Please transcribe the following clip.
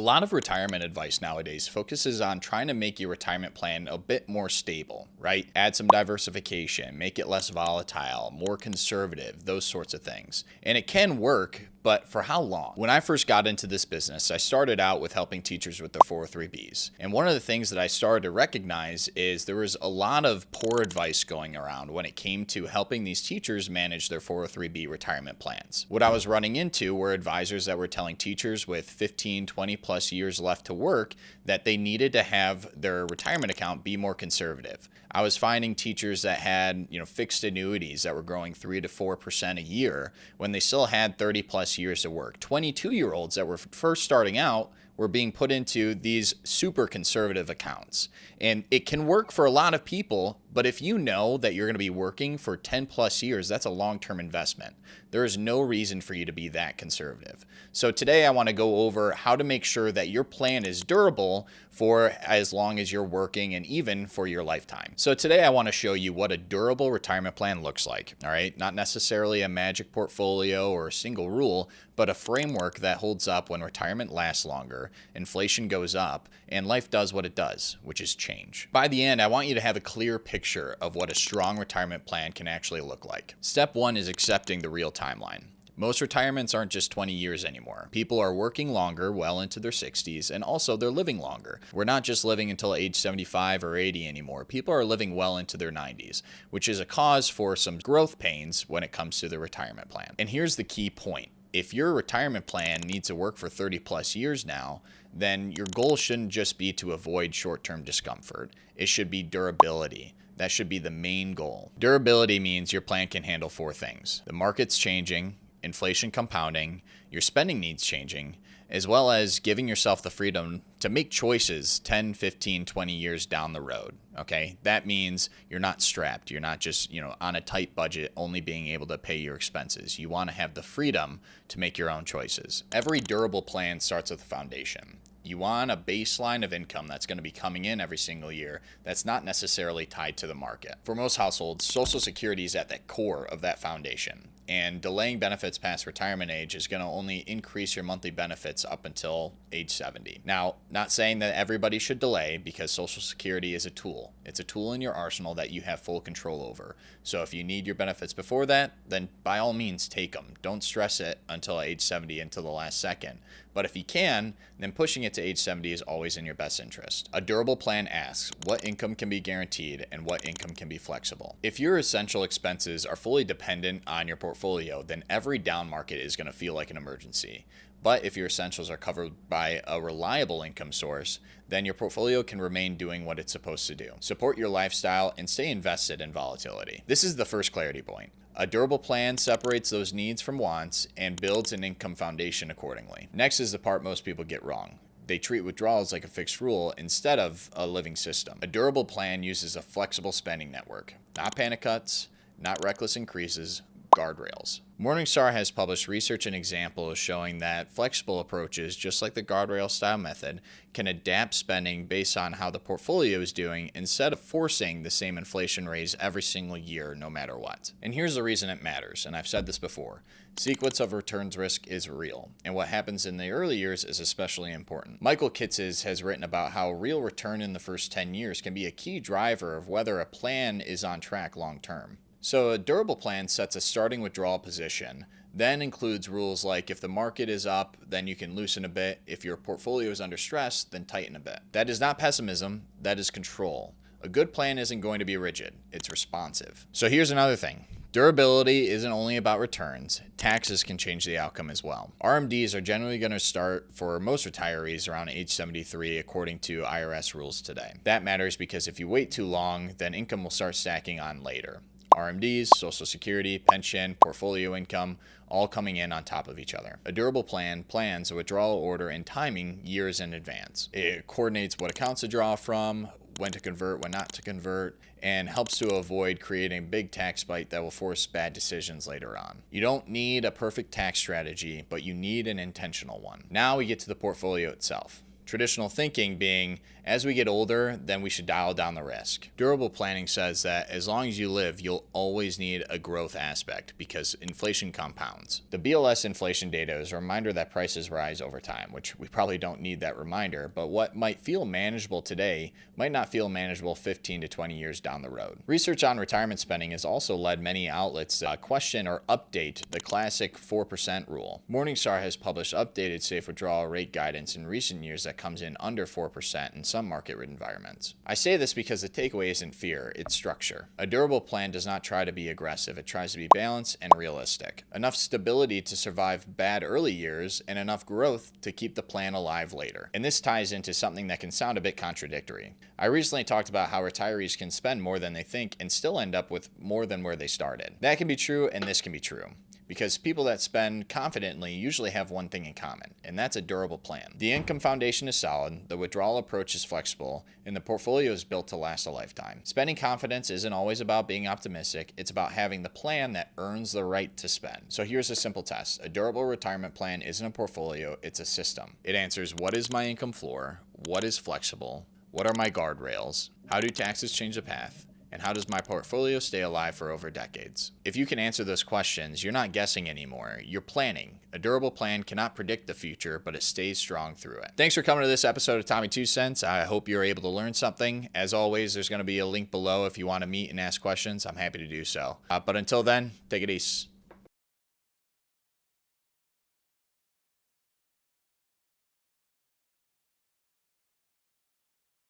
lot of retirement advice nowadays focuses on trying to make your retirement plan a bit more stable, right? Add some diversification, make it less volatile, more conservative, those sorts of things. And it can work, but for how long? When I first got into this business, I started out with helping teachers with their 403Bs. And one of the things that I started to recognize is there was a lot of poor advice going around when it came to helping these teachers manage their 403B retirement plans. What I was running into were advisors that were telling teachers with 15, 20 plus years left to work that they needed to have their retirement account be more conservative. I was finding teachers that had, fixed annuities that were growing 3 to 4% a year when they still had 30 plus years to work. 22-year-olds that were first starting out were being put into these super conservative accounts. And it can work for a lot of people, but if you know that you're going to be working for 10 plus years, that's a long-term investment. There is no reason for you to be that conservative. So today I want to go over how to make sure that your plan is durable for as long as you're working and even for your lifetime. So today I want to show you what a durable retirement plan looks like. All right, not necessarily a magic portfolio or a single rule, but a framework that holds up when retirement lasts longer, inflation goes up, and life does what it does, which is change. By the end, I want you to have a clear picture of what a strong retirement plan can actually look like. Step one is accepting the real timeline. Most retirements aren't just 20 years anymore. People are working longer, well into their 60s, and also they're living longer. We're not just living until age 75 or 80 anymore. People are living well into their 90s, which is a cause for some growth pains when it comes to the retirement plan. And here's the key point. If your retirement plan needs to work for 30 plus years now, then your goal shouldn't just be to avoid short-term discomfort. It should be durability. That should be the main goal. Durability means your plan can handle 4 things: the market's changing, inflation compounding, your spending needs changing, as well as giving yourself the freedom to make choices 10, 15, 20 years down the road. Okay, that means you're not strapped. You're not just, on a tight budget, only being able to pay your expenses. You want to have the freedom to make your own choices. Every durable plan starts with a foundation. You want a baseline of income that's going to be coming in every single year that's not necessarily tied to the market. For most households, Social Security is at the core of that foundation. And delaying benefits past retirement age is going to only increase your monthly benefits up until age 70. Now, not saying that everybody should delay, because Social Security is a tool. It's a tool in your arsenal that you have full control over. So if you need your benefits before that, then by all means take them. Don't stress it until age 70 until the last second. But if you can, then pushing it to age 70 is always in your best interest. A durable plan asks what income can be guaranteed and what income can be flexible. If your essential expenses are fully dependent on your portfolio, then every down market is going to feel like an emergency. But if your essentials are covered by a reliable income source, then your portfolio can remain doing what it's supposed to do. Support your lifestyle and stay invested in volatility. This is the first clarity point. A durable plan separates those needs from wants and builds an income foundation accordingly. Next is the part most people get wrong. They treat withdrawals like a fixed rule instead of a living system. A durable plan uses a flexible spending network, not panic cuts, not reckless increases, guardrails. Morningstar has published research and examples showing that flexible approaches, just like the guardrail style method, can adapt spending based on how the portfolio is doing instead of forcing the same inflation raise every single year no matter what. And here's the reason it matters, and I've said this before. Sequence of returns risk is real, and what happens in the early years is especially important. Michael Kitzes has written about how real return in the first 10 years can be a key driver of whether a plan is on track long term. So a durable plan sets a starting withdrawal position, then includes rules like if the market is up, then you can loosen a bit. If your portfolio is under stress, then tighten a bit. That is not pessimism, that is control. A good plan isn't going to be rigid, it's responsive. So here's another thing. Durability isn't only about returns. Taxes can change the outcome as well. RMDs are generally going to start for most retirees around age 73 according to IRS rules today. That matters because if you wait too long, then income will start stacking on later. RMDs, Social Security, pension, portfolio income, all coming in on top of each other. A durable plan plans a withdrawal order and timing years in advance. It coordinates what accounts to draw from, when to convert, when not to convert, and helps to avoid creating a big tax bite that will force bad decisions later on. You don't need a perfect tax strategy, but you need an intentional one. Now we get to the portfolio itself. Traditional thinking being, as we get older, then we should dial down the risk. Durable planning says that as long as you live, you'll always need a growth aspect because inflation compounds. The BLS inflation data is a reminder that prices rise over time, which we probably don't need that reminder, but what might feel manageable today might not feel manageable 15 to 20 years down the road. Research on retirement spending has also led many outlets to question or update the classic 4% rule. Morningstar has published updated safe withdrawal rate guidance in recent years that comes in under 4% in some market environments. I say this because the takeaway isn't fear, it's structure. A durable plan does not try to be aggressive, it tries to be balanced and realistic. Enough stability to survive bad early years and enough growth to keep the plan alive later. And this ties into something that can sound a bit contradictory. I recently talked about how retirees can spend more than they think and still end up with more than where they started. That can be true and this can be true, because people that spend confidently usually have one thing in common, and that's a durable plan. The income foundation is solid, the withdrawal approach is flexible, and the portfolio is built to last a lifetime. Spending confidence isn't always about being optimistic, it's about having the plan that earns the right to spend. So here's a simple test. A durable retirement plan isn't a portfolio, it's a system. It answers, what is my income floor? What is flexible? What are my guardrails? How do taxes change the path? And how does my portfolio stay alive for over decades? If you can answer those questions, you're not guessing anymore, you're planning. A durable plan cannot predict the future, but it stays strong through it. Thanks for coming to this episode of Tommy 2 Cents. I hope you're able to learn something. As always, there's going to be a link below if you want to meet and ask questions. I'm happy to do so. But until then, take it easy.